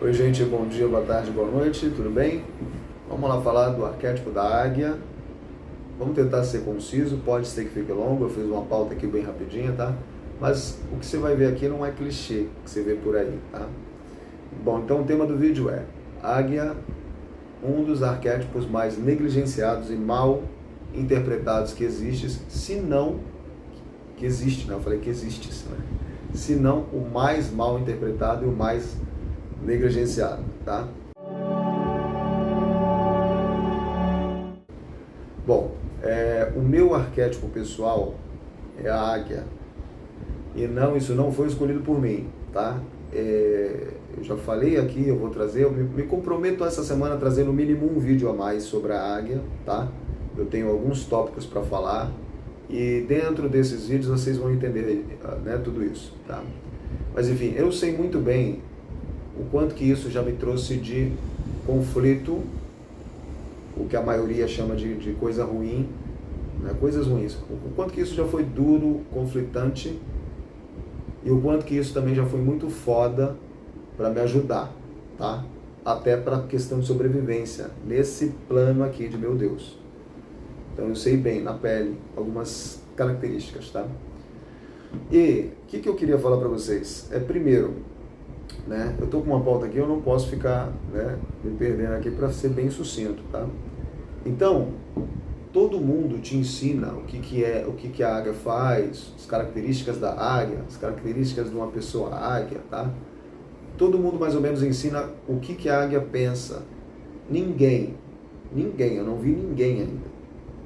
Oi gente, bom dia, boa tarde, boa noite, tudo bem? Vamos lá falar do arquétipo da águia. Vamos tentar ser conciso, pode ser que fique longo, eu fiz uma pauta aqui bem rapidinha, tá? Mas o que você vai ver aqui não é clichê que você vê por aí, tá? Bom, então o tema do vídeo é águia, um dos arquétipos mais negligenciados e mal interpretados que existe, se não que existe, né? Eu falei que existe, né? Se não o mais mal interpretado e o mais negligenciado, tá? Bom, o meu arquétipo pessoal é a águia. E não, isso não foi escolhido por mim, tá? Eu já falei aqui, eu vou trazer, eu me comprometo essa semana a trazer no mínimo um vídeo a mais sobre a águia, tá? Eu tenho alguns tópicos para falar e dentro desses vídeos vocês vão entender, né, tudo isso, tá? Mas enfim, eu sei muito bem o quanto que isso já me trouxe de conflito, o que a maioria chama de coisa ruim, né? Coisas ruins. O quanto que isso já foi duro, conflitante, e o quanto que isso também já foi muito foda para me ajudar, tá? Até para questão de sobrevivência, nesse plano aqui de meu Deus. Então eu sei bem, na pele, algumas características, tá? E o que eu queria falar para vocês? Primeiro, né, eu tô com uma pauta aqui, eu não posso ficar, né, me perdendo aqui para ser bem sucinto, tá? Então, todo mundo te ensina o que a águia faz, as características da águia, as características de uma pessoa águia, tá? Todo mundo mais ou menos ensina o que a águia pensa. Ninguém, eu não vi ninguém ainda,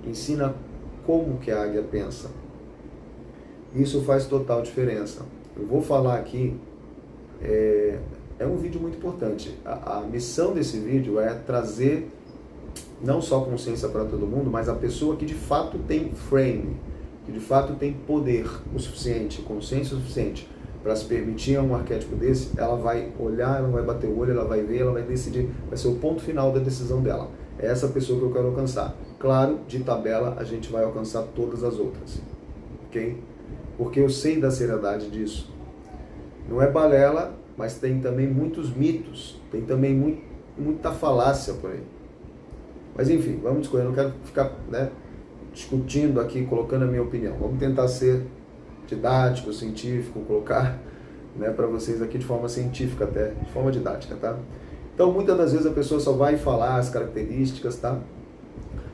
ensina como que a águia pensa. Isso faz total diferença. Eu vou falar aqui, é um vídeo muito importante. A missão desse vídeo é trazer não só consciência para todo mundo, mas a pessoa que de fato tem frame, que de fato tem poder o suficiente, consciência o suficiente para se permitir um arquétipo desse, ela vai olhar, ela vai bater o olho, ela vai ver, ela vai decidir, vai ser o ponto final da decisão dela. É essa pessoa que eu quero alcançar. Claro, de tabela a gente vai alcançar todas as outras, ok? Porque eu sei da seriedade disso. Não é balela, mas tem também muitos mitos, tem também muita falácia por aí. Mas enfim, vamos discutir, eu não quero ficar, né, discutindo aqui, colocando a minha opinião. Vamos tentar ser didático, científico, colocar, né, para vocês aqui de forma científica até, de forma didática, tá? Então, muitas das vezes a pessoa só vai falar as características, tá?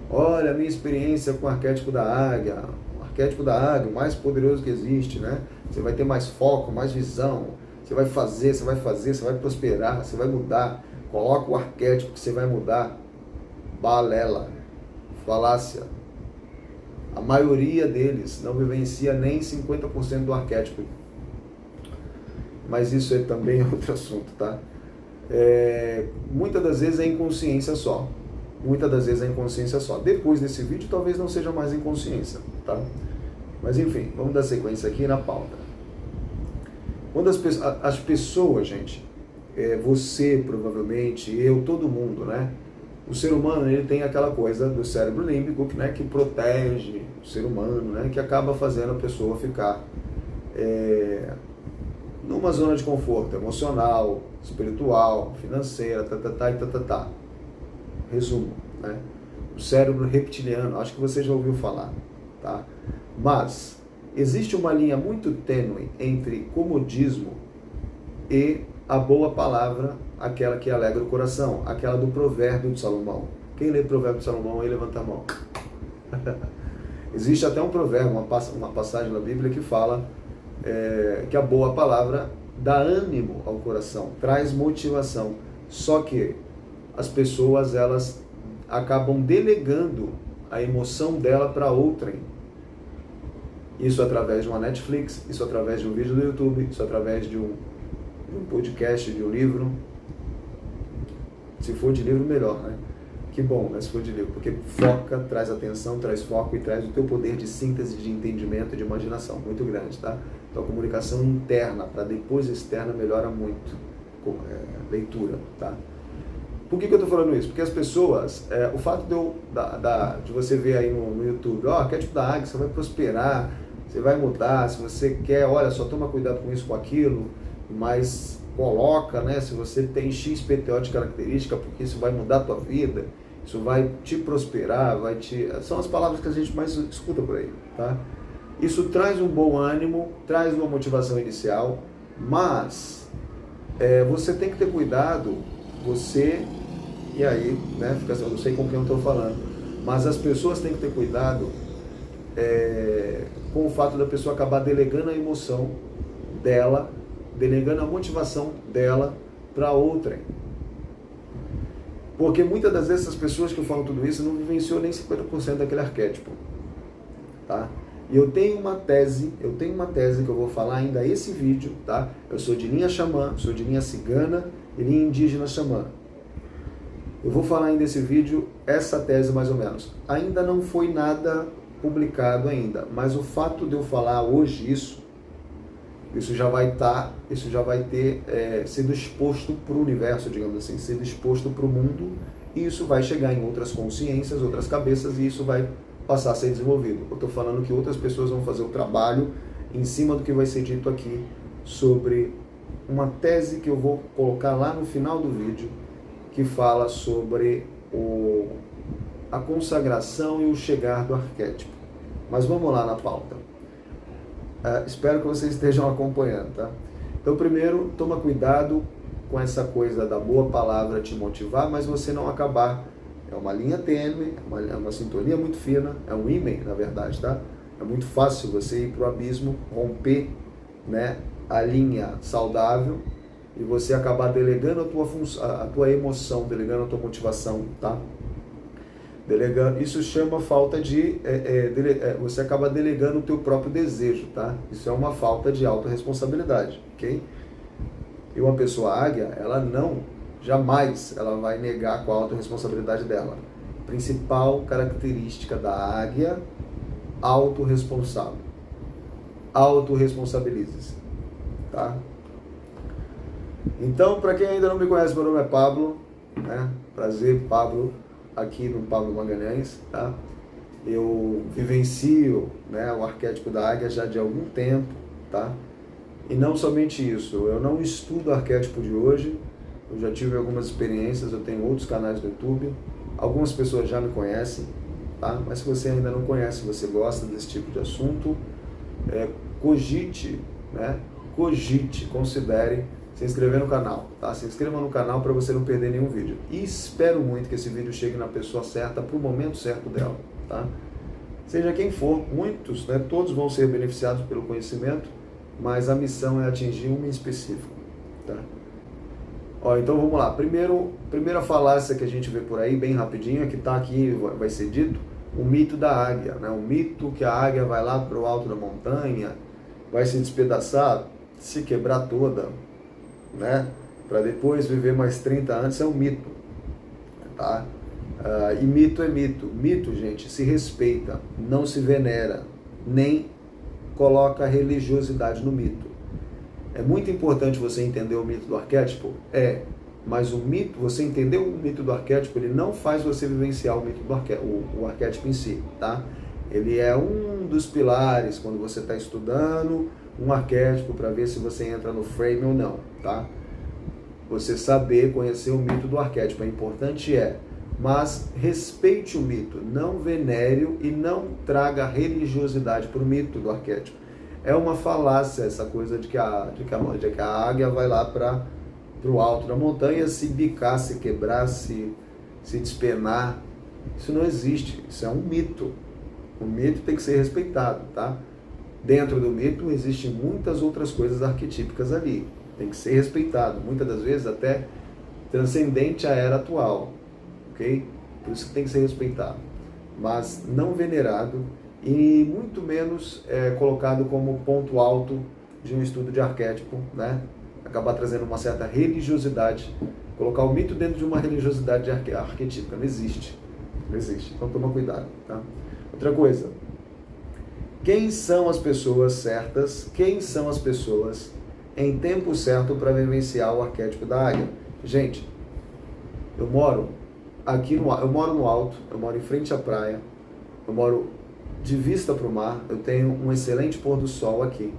Olha, a minha experiência com o arquétipo da águia, o mais poderoso que existe, né? Você vai ter mais foco, mais visão, você vai fazer, você vai prosperar, você vai mudar. Coloca o arquétipo que você vai mudar. Balela, falácia. A maioria deles não vivencia nem 50% do arquétipo. Mas isso é também outro assunto, tá? Muitas das vezes é inconsciência só. Depois desse vídeo, talvez não seja mais inconsciência, tá? Mas enfim, vamos dar sequência aqui na pauta. Quando as pessoas, gente, você provavelmente, eu, todo mundo, né? O ser humano, ele tem aquela coisa do cérebro límbico, né, que protege o ser humano, né, que acaba fazendo a pessoa ficar numa zona de conforto emocional, espiritual, financeira, Resumo, né? O cérebro reptiliano, acho que você já ouviu falar, tá? Mas existe uma linha muito tênue entre comodismo e a boa palavra, aquela que alegra o coração, aquela do provérbio de Salomão. Quem lê o provérbio de Salomão aí, levanta a mão. Existe até um provérbio, uma passagem na Bíblia que fala que a boa palavra dá ânimo ao coração, traz motivação. Só que as pessoas, elas acabam delegando a emoção dela para outrem. Isso através de uma Netflix, isso através de um vídeo do YouTube, isso através de um podcast, de um livro. Se for de livro, melhor, né? Que bom, né? Se for de livro, porque foca, traz atenção, traz foco e traz o teu poder de síntese, de entendimento, de imaginação, muito grande, tá? Então a comunicação interna para depois externa melhora muito, leitura, tá? Por que eu estou falando isso? Porque as pessoas, o fato de você ver aí no YouTube, arquétipo da águia, você vai prosperar, você vai mudar, se você quer, olha, só toma cuidado com isso, com aquilo, mas coloca, né, se você tem XPTO de característica, porque isso vai mudar a tua vida, isso vai te prosperar, são as palavras que a gente mais escuta por aí, tá? Isso traz um bom ânimo, traz uma motivação inicial, mas você tem que ter cuidado, e aí, né, eu não sei com quem eu estou falando, mas as pessoas têm que ter cuidado com o fato da pessoa acabar delegando a emoção dela, delegando a motivação dela para outrem. Porque muitas das vezes as pessoas que falam tudo isso não vivenciou nem 50% daquele arquétipo, tá? E eu tenho uma tese que eu vou falar ainda esse vídeo, tá? Eu sou de linha xamã, sou de linha cigana e linha indígena xamã. Eu vou falar ainda esse vídeo, essa tese mais ou menos. Ainda não foi nada publicado ainda, mas o fato de eu falar hoje isso já vai ter sido exposto para o universo, digamos assim, sido exposto para o mundo, e isso vai chegar em outras consciências, outras cabeças, e isso vai passar a ser desenvolvido. Eu estou falando que outras pessoas vão fazer o trabalho em cima do que vai ser dito aqui sobre uma tese que eu vou colocar lá no final do vídeo, que fala sobre a consagração e o chegar do arquétipo. Mas vamos lá na pauta. Espero que vocês estejam acompanhando, tá? Então, primeiro, toma cuidado com essa coisa da boa palavra te motivar, mas você não acabar. É uma linha tênue, é uma sintonia muito fina, é um ímã, na verdade, tá? É muito fácil você ir para o abismo, romper, né, a linha saudável e você acabar delegando a tua emoção, delegando a tua motivação, tá? Isso chama falta de... você acaba delegando o teu próprio desejo, tá? Isso é uma falta de autorresponsabilidade, ok? E uma pessoa águia, jamais ela vai negar com a autorresponsabilidade dela. Principal característica da águia, autorresponsável. Autorresponsabilize-se, tá? Então, para quem ainda não me conhece, meu nome é Pablo, né? Prazer, Pablo, aqui no Pablo Magalhães, tá? Eu vivencio, né, o arquétipo da águia já de algum tempo, tá? E não somente isso, eu não estudo o arquétipo de hoje, eu já tive algumas experiências, eu tenho outros canais no YouTube, algumas pessoas já me conhecem, tá? Mas se você ainda não conhece, você gosta desse tipo de assunto, cogite, considere se inscrever no canal, tá? Se inscreva no canal para você não perder nenhum vídeo. E espero muito que esse vídeo chegue na pessoa certa, para o momento certo dela, tá? Seja quem for, muitos, né, todos vão ser beneficiados pelo conhecimento, mas a missão é atingir um em específico, tá? Então vamos lá. Primeira falácia que a gente vê por aí, bem rapidinho, que está aqui, vai ser dito, o mito da águia, né? O mito que a águia vai lá para o alto da montanha, vai se despedaçar, se quebrar toda, né, para depois viver mais 30 anos, é um mito, tá? E mito é mito. Mito, gente, se respeita, não se venera, nem coloca religiosidade no mito. É muito importante você entender o mito do arquétipo? Mas o mito, você entender o mito do arquétipo, ele não faz você vivenciar o mito do o arquétipo em si, tá? Ele é um dos pilares quando você está estudando um arquétipo para ver se você entra no frame ou não, tá? Você saber, conhecer o mito do arquétipo é importante, mas respeite o mito, não venere e não traga religiosidade para o mito do arquétipo. É uma falácia essa coisa de que a águia vai lá para o alto da montanha se bicar, se quebrar, se despenar. Isso não existe, isso é um mito. O mito tem que ser respeitado, tá? Dentro do mito existem muitas outras coisas arquetípicas ali. Tem que ser respeitado, muitas das vezes até transcendente à era atual, ok? Por isso que tem que ser respeitado, mas não venerado e muito menos colocado como ponto alto de um estudo de arquétipo, né? Acabar trazendo uma certa religiosidade, colocar o mito dentro de uma religiosidade arquetípica, não existe, então toma cuidado, tá? Outra coisa, quem são as pessoas certas, quem são as pessoas em tempo certo para vivenciar o arquétipo da águia? Gente, eu moro no alto, eu moro em frente à praia, eu moro de vista para o mar, eu tenho um excelente pôr do sol aqui,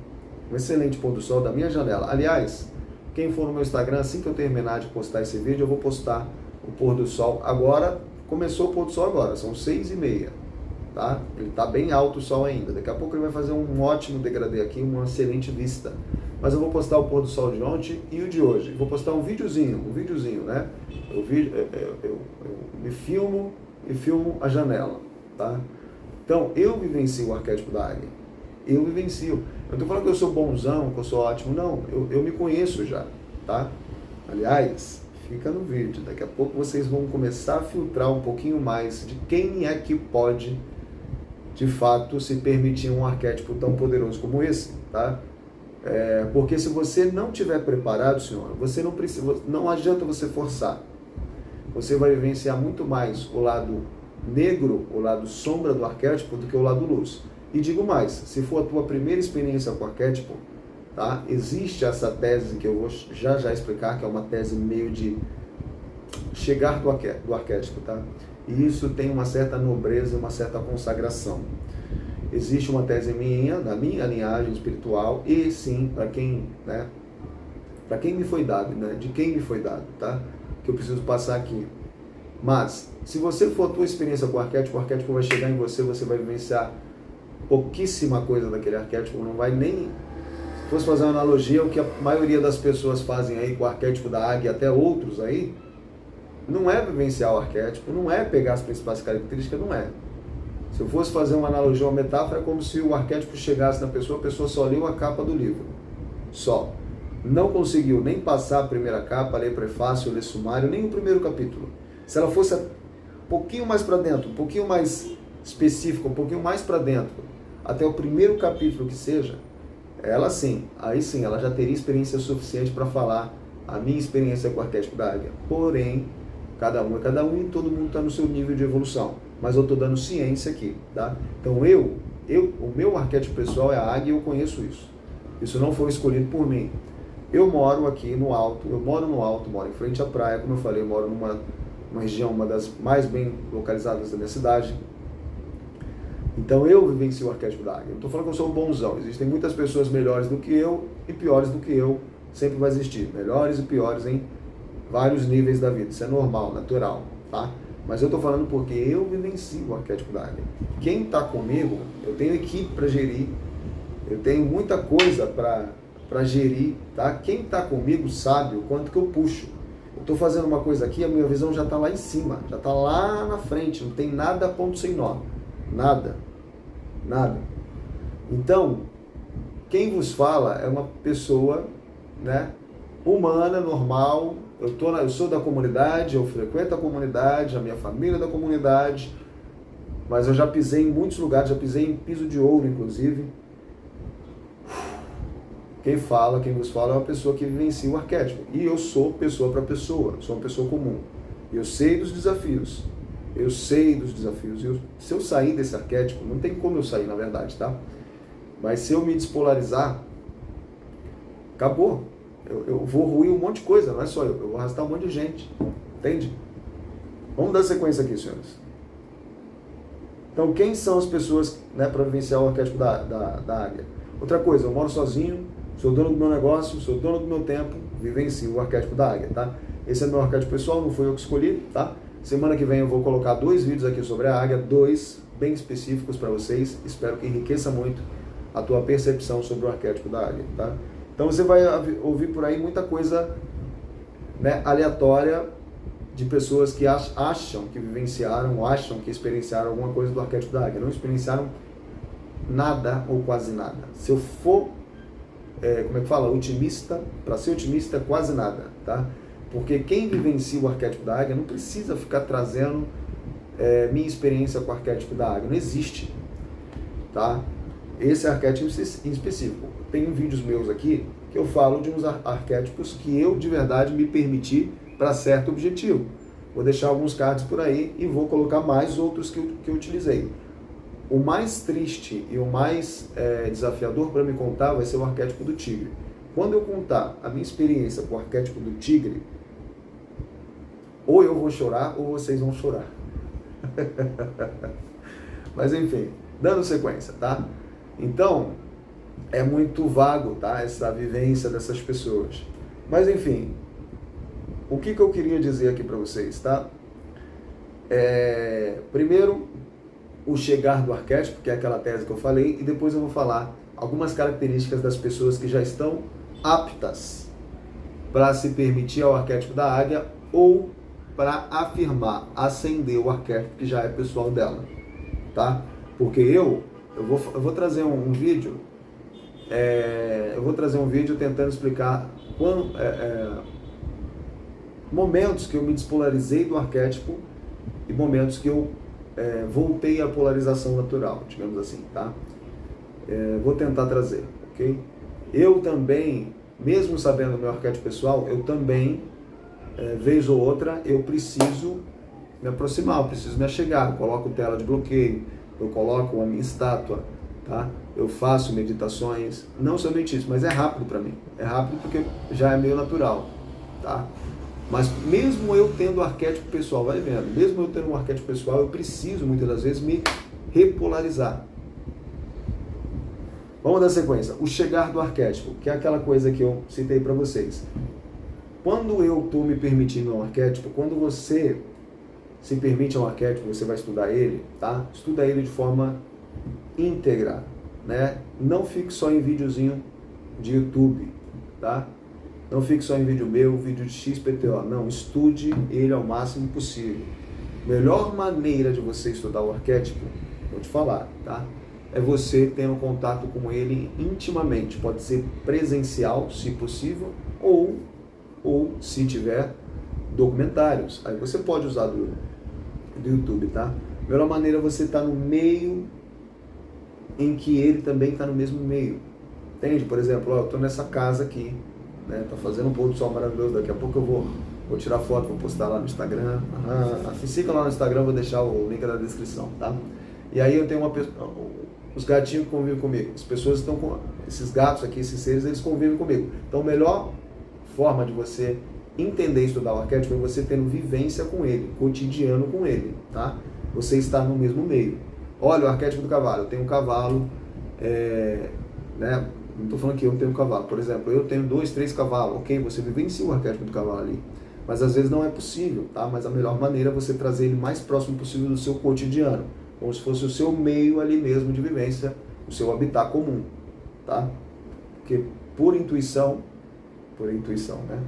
um excelente pôr do sol da minha janela. Aliás, Quem for no meu Instagram, assim que eu terminar de postar esse vídeo, eu vou postar o pôr do sol. Agora, começou o pôr do sol agora, são 6h30, tá? Ele está bem alto o sol ainda. Daqui a pouco ele vai fazer um ótimo degradê aqui, uma excelente vista. Mas eu vou postar o pôr do sol de ontem e o de hoje. Vou postar um videozinho, né? Eu me filmo e filmo a janela, tá? Então, eu vivencio o arquétipo da águia. Eu vivencio. Eu não estou falando que eu sou bonzão, que eu sou ótimo, não. Eu me conheço já, tá? Aliás, fica no vídeo. Daqui a pouco vocês vão começar a filtrar um pouquinho mais de quem é que pode, de fato, se permitir um arquétipo tão poderoso como esse, tá? Porque se você não estiver preparado, senhora, você não precisa, não adianta você forçar. Você vai vivenciar muito mais o lado negro, o lado sombra do arquétipo, do que o lado luz. E digo mais, se for a tua primeira experiência com o arquétipo, tá? Existe essa tese que eu vou já explicar, que é uma tese meio de chegar do arquétipo, tá? E isso tem uma certa nobreza, uma certa consagração. Existe uma tese minha, da minha linhagem espiritual, e sim, para quem, né? Para quem me foi dado, né? De quem me foi dado, tá? Que eu preciso passar aqui. Mas, se você for a tua experiência com o arquétipo vai chegar em você, você vai vivenciar pouquíssima coisa daquele arquétipo, não vai nem... Se fosse fazer uma analogia, o que a maioria das pessoas fazem aí com o arquétipo da águia, até outros aí, não é vivenciar o arquétipo, não é pegar as principais características, não é. Se eu fosse fazer uma analogia, uma metáfora, é como se o arquétipo chegasse na pessoa, a pessoa só leu a capa do livro. Só. Não conseguiu nem passar a primeira capa, ler prefácio, ler sumário, nem o primeiro capítulo. Se ela fosse um pouquinho mais para dentro, um pouquinho mais específico, um pouquinho mais para dentro, até o primeiro capítulo que seja, ela sim, aí sim, ela já teria experiência suficiente para falar a minha experiência com o arquétipo da águia. Porém, cada um é cada um e todo mundo está no seu nível de evolução. Mas eu estou dando ciência aqui, tá? Então o meu arquétipo pessoal é a águia e eu conheço isso. Isso não foi escolhido por mim. Eu moro aqui no alto, moro em frente à praia, como eu falei, eu moro numa região, uma das mais bem localizadas da minha cidade. Então eu vivencio o arquétipo da águia. Não estou falando que eu sou um bonzão. Existem muitas pessoas melhores do que eu e piores do que eu. Sempre vai existir. Melhores e piores em vários níveis da vida. Isso é normal, natural, tá? Mas eu estou falando porque eu vivencio o arquétipo da águia. Quem está comigo, eu tenho equipe para gerir. Eu tenho muita coisa para gerir, tá? Quem está comigo sabe o quanto que eu puxo. Eu estou fazendo uma coisa aqui, a minha visão já está lá em cima. Já está lá na frente. Não tem nada ponto sem nó. Nada. Então, quem vos fala é uma pessoa, né, humana, normal. Eu sou da comunidade, eu frequento a comunidade, a minha família é da comunidade, mas eu já pisei em muitos lugares, já pisei em piso de ouro, inclusive. Quem vos fala é uma pessoa que vivencia o arquétipo. E eu sou pessoa para pessoa, sou uma pessoa comum. Eu sei dos desafios. Se eu sair desse arquétipo, não tem como eu sair, na verdade, tá? Mas se eu me despolarizar, acabou. Eu vou ruir um monte de coisa, não é só eu vou arrastar um monte de gente. Entende? Vamos dar sequência aqui, senhores. Então, quem são as pessoas, né, para vivenciar o arquétipo da águia? Outra coisa, eu moro sozinho, sou dono do meu negócio, sou dono do meu tempo, vivencio o arquétipo da águia, tá? Esse é meu arquétipo pessoal, não fui eu que escolhi, tá? Semana que vem eu vou colocar 2 vídeos aqui sobre a águia, 2 bem específicos para vocês. Espero que enriqueça muito a tua percepção sobre o arquétipo da águia, tá? Então você vai ouvir por aí muita coisa, né, aleatória de pessoas que acham que vivenciaram, acham que experienciaram alguma coisa do arquétipo da águia. Não experienciaram nada ou quase nada. Se eu for, otimista, para ser otimista, quase nada, tá? Porque quem vivencia o arquétipo da águia não precisa ficar trazendo minha experiência com o arquétipo da águia. Não existe, tá? Esse arquétipo em específico. Tem vídeos meus aqui que eu falo de uns arquétipos que eu de verdade me permiti para certo objetivo. Vou deixar alguns cards por aí e vou colocar mais outros que eu utilizei. O mais triste e o mais desafiador para me contar vai ser o arquétipo do tigre. Quando eu contar a minha experiência com o arquétipo do tigre, ou eu vou chorar ou vocês vão chorar. Mas enfim, dando sequência, tá? Então, é muito vago, tá? Essa vivência dessas pessoas. Mas enfim, o que eu queria dizer aqui para vocês, tá? Primeiro, o chegar do arquétipo, que é aquela tese que eu falei, e depois eu vou falar algumas características das pessoas que já estão aptas para se permitir ao arquétipo da águia ou para afirmar, ascender o arquétipo que já é pessoal dela, tá? Porque eu vou trazer um vídeo, tentando explicar momentos que eu me despolarizei do arquétipo e momentos que eu voltei à polarização natural, digamos assim, tá? Vou tentar trazer, ok? Eu também, mesmo sabendo o meu arquétipo pessoal, eu também, vez ou outra, eu preciso me aproximar, eu preciso me achegar, eu coloco tela de bloqueio, eu coloco a minha estátua, tá? Eu faço meditações, não somente isso, mas é rápido para mim, é rápido porque já é meio natural, tá? Mas mesmo eu tendo o arquétipo pessoal, vai vendo, mesmo eu tendo um arquétipo pessoal, eu preciso muitas das vezes me repolarizar. Vamos dar sequência. O chegar do arquétipo, que é aquela coisa que eu citei para vocês. Quando eu estou me permitindo um arquétipo, quando você se permite um arquétipo, você vai estudar ele, tá? Estuda ele de forma íntegra, né? Não fique só em videozinho de YouTube, tá? Não fique só em vídeo meu, vídeo de XPTO. Não, estude ele ao máximo possível. Melhor maneira de você estudar o arquétipo, vou te falar, tá? É você tendo contato com ele intimamente. Pode ser presencial, se possível, ou se tiver documentários. Aí você pode usar do YouTube, tá? Melhor maneira é você estar no meio em que ele também está no mesmo meio. Entende? Por exemplo, eu estou nessa casa aqui, né? Tá fazendo um pôr do sol maravilhoso. Daqui a pouco eu vou tirar foto, vou postar lá no Instagram. Siga lá no Instagram, vou deixar o link na descrição, tá? E aí eu tenho uma pessoa, os gatinhos que convivem comigo. As pessoas estão com esses gatos aqui, esses seres, eles convivem comigo. Então a melhor forma de você entender e estudar o arquétipo é você tendo vivência com ele, cotidiano com ele, tá? Você está no mesmo meio. Olha, o arquétipo do cavalo. Eu tenho um cavalo, né? Não estou falando que eu tenho um cavalo. Por exemplo, eu tenho 2, 3 cavalos. Ok, você vivencia o arquétipo do cavalo ali. Mas às vezes não é possível, tá? Mas a melhor maneira é você trazer ele mais próximo possível do seu cotidiano. Como se fosse o seu meio ali mesmo de vivência, o seu habitat comum, tá? Porque por intuição, né?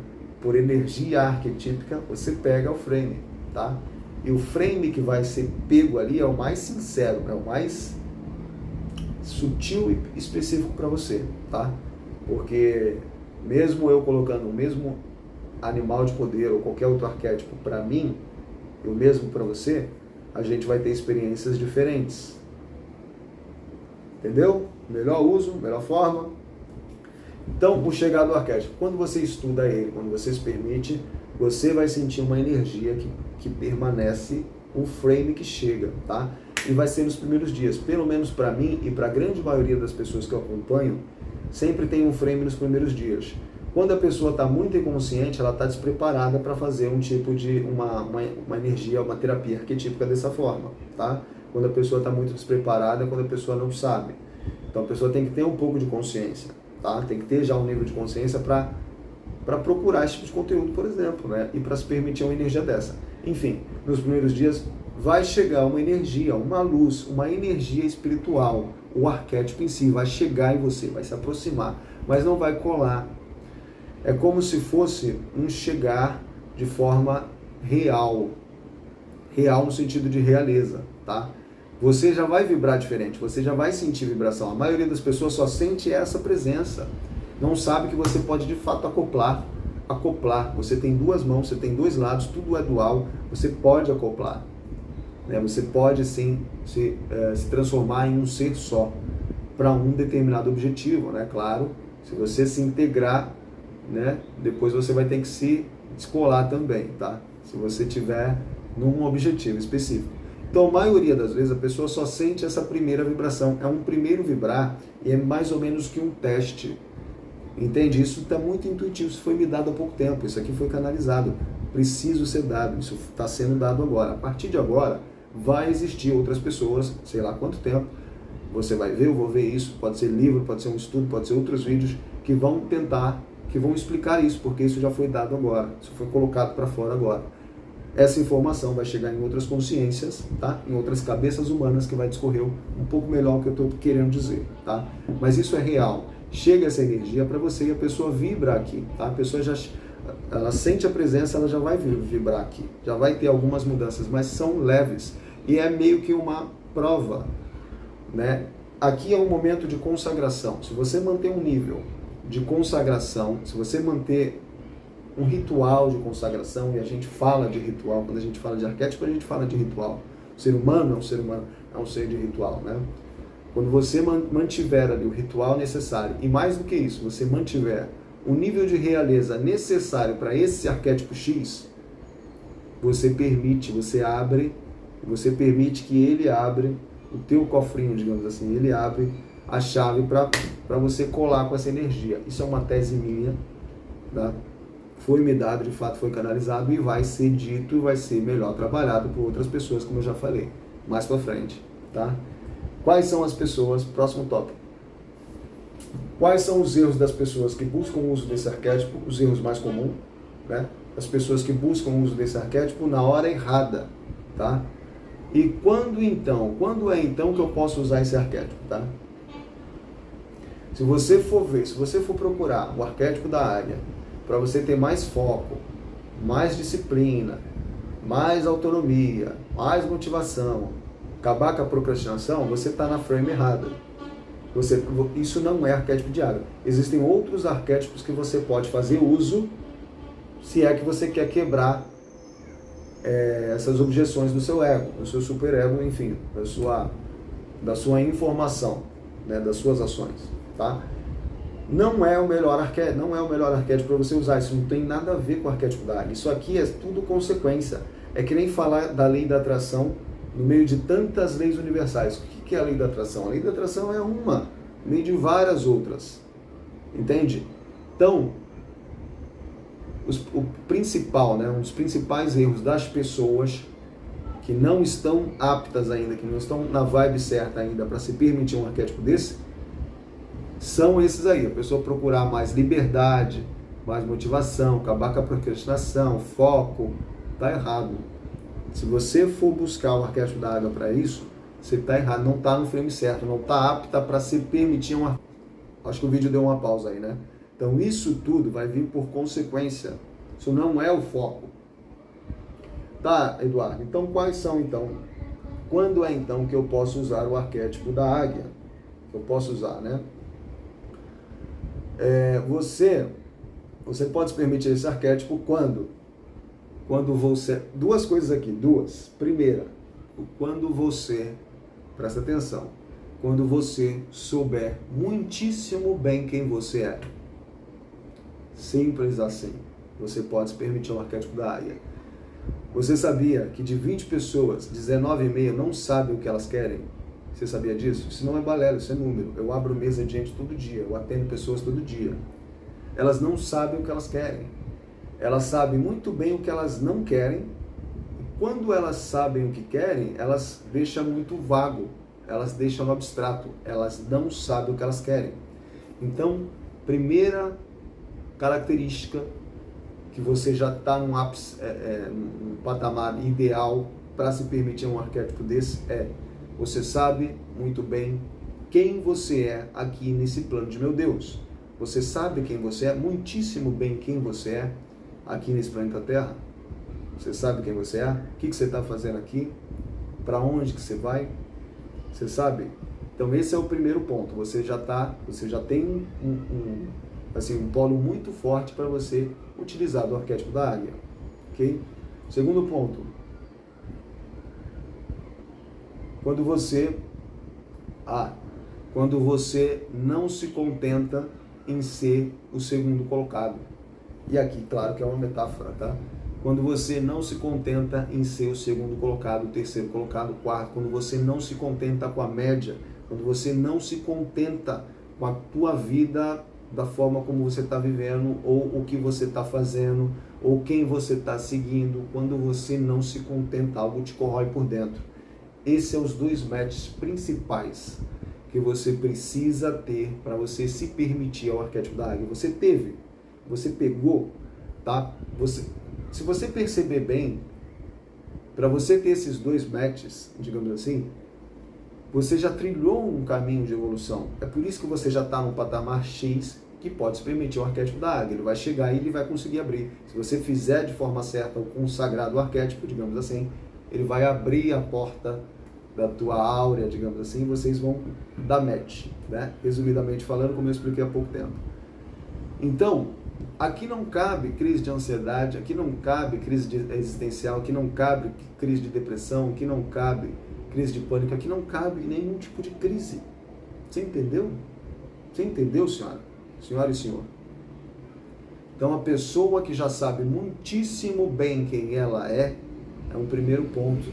Por energia arquetípica, você pega o frame, tá? E o frame que vai ser pego ali é o mais sincero, é o mais sutil e específico para você, tá? Porque mesmo eu colocando o mesmo animal de poder ou qualquer outro arquétipo para mim, e o mesmo para você, a gente vai ter experiências diferentes. Entendeu? Melhor uso, melhor forma. Então, o chegar do arquétipo, quando você estuda ele, quando você se permite, você vai sentir uma energia que permanece, um frame que chega, tá? E vai ser nos primeiros dias. Pelo menos para mim e para a grande maioria das pessoas que eu acompanho, sempre tem um frame nos primeiros dias. Quando a pessoa está muito inconsciente, ela está despreparada para fazer um tipo de uma energia, uma terapia arquetípica dessa forma, tá? Quando a pessoa está muito despreparada, quando a pessoa não sabe. Então a pessoa tem que ter um pouco de consciência, tá? Tem que ter já um nível de consciência para procurar esse tipo de conteúdo, por exemplo, né? E para se permitir uma energia dessa. Enfim, nos primeiros dias vai chegar uma energia, uma luz, uma energia espiritual. O arquétipo em si vai chegar em você, vai se aproximar, mas não vai colar. É como se fosse um chegar de forma real. Real no sentido de realeza, tá? Você já vai vibrar diferente, você já vai sentir vibração. A maioria das pessoas só sente essa presença. Não sabe que você pode de fato acoplar. Você tem 2 mãos, você tem 2 lados, tudo é dual, você pode acoplar. Né? Você pode sim se transformar em um ser só, para um determinado objetivo, né? Claro, se você se integrar, né? Depois você vai ter que se descolar também, tá? Se você tiver num objetivo específico. Então, a maioria das vezes, a pessoa só sente essa primeira vibração. É um primeiro vibrar e é mais ou menos que um teste. Entende? Isso está muito intuitivo, isso foi me dado há pouco tempo, isso aqui foi canalizado. Preciso ser dado, isso está sendo dado agora. A partir de agora, vai existir outras pessoas, sei lá quanto tempo, você vai ver, eu vou ver isso, pode ser livro, pode ser um estudo, pode ser outros vídeos, que vão tentar, que vão explicar isso, porque isso já foi dado agora, isso foi colocado para fora agora. Essa informação vai chegar em outras consciências, tá? Em outras cabeças humanas, que vai discorrer um pouco melhor o que eu estou querendo dizer, tá? Mas isso é real. Chega essa energia para você e a pessoa vibra aqui, tá? A pessoa já ela sente a presença, ela já vai vibrar aqui, já vai ter algumas mudanças, mas são leves e é meio que uma prova, né? Aqui é um momento de consagração. Se você manter um nível de consagração, se você manter um ritual de consagração, e a gente fala de ritual, quando a gente fala de arquétipo, a gente fala de ritual. O ser humano é um ser humano, é um ser de ritual, né? Quando você mantiver ali o ritual necessário, e mais do que isso, você mantiver o nível de realeza necessário para esse arquétipo X, você permite, você permite que ele abre o teu cofrinho, digamos assim, ele abre a chave para você colar com essa energia. Isso é uma tese minha, tá? Foi me dado, de fato foi canalizado e vai ser dito e vai ser melhor trabalhado por outras pessoas, como eu já falei, mais pra frente, tá? Quais são as pessoas, próximo tópico, quais são os erros das pessoas que buscam o uso desse arquétipo, os erros mais comuns, né? As pessoas que buscam o uso desse arquétipo na hora errada, tá? E quando é então que eu posso usar esse arquétipo, tá? Se você for ver, se você for procurar o arquétipo da águia, para você ter mais foco, mais disciplina, mais autonomia, mais motivação, acabar com a procrastinação, você está na frame errada. Isso não é arquétipo de água. Existem outros arquétipos que você pode fazer uso, se é que você quer quebrar essas objeções do seu ego, do seu superego, enfim, da sua informação, né, das suas ações, tá? Não é o melhor arquétipo para você usar. Isso não tem nada a ver com o arquétipo da águia. Isso aqui é tudo consequência. É que nem falar da lei da atração no meio de tantas leis universais. O que é a lei da atração? A lei da atração é uma, no meio de várias outras. Entende? Então, o principal, né, um dos principais erros das pessoas que não estão aptas ainda, que não estão na vibe certa ainda para se permitir um arquétipo desse, são esses aí. A pessoa procurar mais liberdade, mais motivação, acabar com a procrastinação, foco, tá errado. Se você for buscar o arquétipo da água para isso, você tá errado, não tá no frame certo, não tá apta para se permitir um... Acho que o vídeo deu uma pausa aí, né? Então isso tudo vai vir por consequência. Isso não é o foco. Tá, Eduardo? Então quais são então? Quando é então que eu posso usar o arquétipo da águia? Eu posso usar, né? Você pode se permitir esse arquétipo quando você... Duas coisas aqui, Primeira, quando você... Presta atenção. Quando você souber muitíssimo bem quem você é. Simples assim. Você pode se permitir um arquétipo da águia. Você sabia que de 20 pessoas, 19,5 não sabem o que elas querem? Você sabia disso? Isso não é balela, isso é número. Eu abro mesa de gente todo dia, eu atendo pessoas todo dia. Elas não sabem o que elas querem. Elas sabem muito bem o que elas não querem. E quando elas sabem o que querem, elas deixam muito vago. Elas deixam no abstrato. Elas não sabem o que elas querem. Então, primeira característica que você já está num ápice, num patamar ideal para se permitir um arquétipo desse você sabe muito bem quem você é aqui nesse plano de meu Deus. Você sabe quem você é, muitíssimo bem quem você é aqui nesse planeta Terra. Você sabe quem você é? O que você está fazendo aqui? Para onde que você vai? Você sabe? Então esse é o primeiro ponto. Você já tem um polo muito forte para você utilizar do arquétipo da águia. Ok? Segundo ponto. Quando você não se contenta em ser o segundo colocado. E aqui, claro que é uma metáfora, tá? Quando você não se contenta em ser o segundo colocado, o terceiro colocado, o quarto, quando você não se contenta com a média, quando você não se contenta com a tua vida da forma como você está vivendo, ou o que você está fazendo, ou quem você está seguindo, quando você não se contenta, algo te corrói por dentro. Esses são os dois matches principais que você precisa ter para você se permitir ao arquétipo da águia. Você teve. Você pegou, tá? Se você perceber bem, para você ter esses dois matches, digamos assim, você já trilhou um caminho de evolução. É por isso que você já está no patamar X, que pode se permitir o arquétipo da águia. Ele vai chegar e ele vai conseguir abrir. Se você fizer de forma certa o consagrado arquétipo, digamos assim, ele vai abrir a porta da tua áurea, digamos assim, e vocês vão dar match, né? Resumidamente falando, como eu expliquei há pouco tempo. Então, aqui não cabe crise de ansiedade, aqui não cabe crise existencial, aqui não cabe crise de depressão, aqui não cabe crise de pânico, aqui não cabe nenhum tipo de crise. Você entendeu? Você entendeu, senhora? Senhora e senhor? Então, a pessoa que já sabe muitíssimo bem quem ela é um primeiro ponto.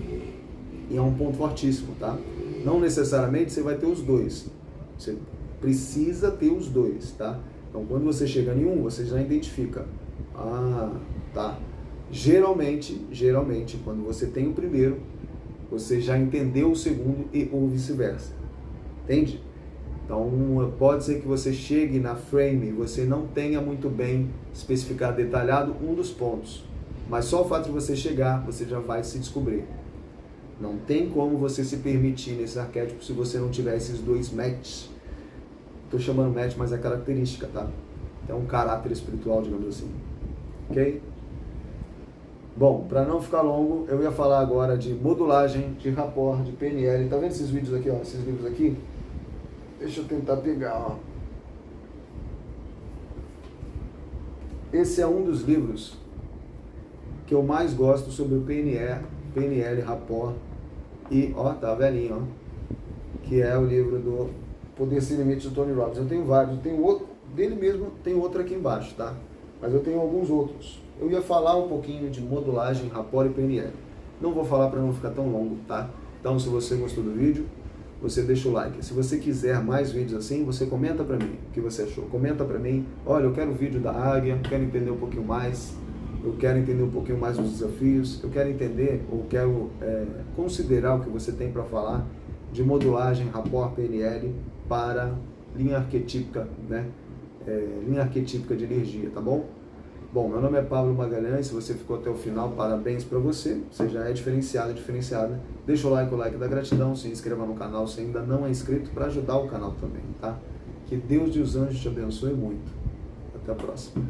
E é um ponto fortíssimo, tá? Não necessariamente você vai ter os dois. Você precisa ter os dois, tá? Então, quando você chega em um, você já identifica. Ah, tá. Geralmente, quando você tem o primeiro, você já entendeu o segundo ou vice-versa. Entende? Então, pode ser que você chegue na frame e você não tenha muito bem especificado, detalhado um dos pontos. Mas só o fato de você chegar, você já vai se descobrir. Não tem como você se permitir nesse arquétipo se você não tiver esses dois matches. Estou chamando match, mas é característica, tá? É um caráter espiritual, digamos assim. Ok? Bom, para não ficar longo, eu ia falar agora de modulagem, de rapport, de PNL. Tá vendo esses vídeos aqui, ó? Esses livros aqui? Deixa eu tentar pegar, ó. Esse é um dos livros que eu mais gosto sobre o PNL, rapport e, ó, tá velhinho, ó, que é o livro do Poder Sem Limites do Tony Robbins. Eu tenho vários, eu tenho outro, dele mesmo tem outro aqui embaixo, tá? Mas eu tenho alguns outros. Eu ia falar um pouquinho de modulagem, rapport e PNL. Não vou falar para não ficar tão longo, tá? Então, se você gostou do vídeo, você deixa o like. Se você quiser mais vídeos assim, você comenta para mim o que você achou. Comenta para mim, olha, eu quero o vídeo da águia, quero entender um pouquinho mais, eu quero entender um pouquinho mais dos desafios, eu quero entender ou quero considerar o que você tem para falar de modulagem, rapport, PNL para linha arquetípica, né? Linha arquetípica de energia, tá bom? Bom, meu nome é Pablo Magalhães, se você ficou até o final, parabéns para você, você já é diferenciado, diferenciada. Deixa o like da gratidão, se inscreva no canal se ainda não é inscrito para ajudar o canal também, tá? Que Deus e os anjos te abençoe muito. Até a próxima.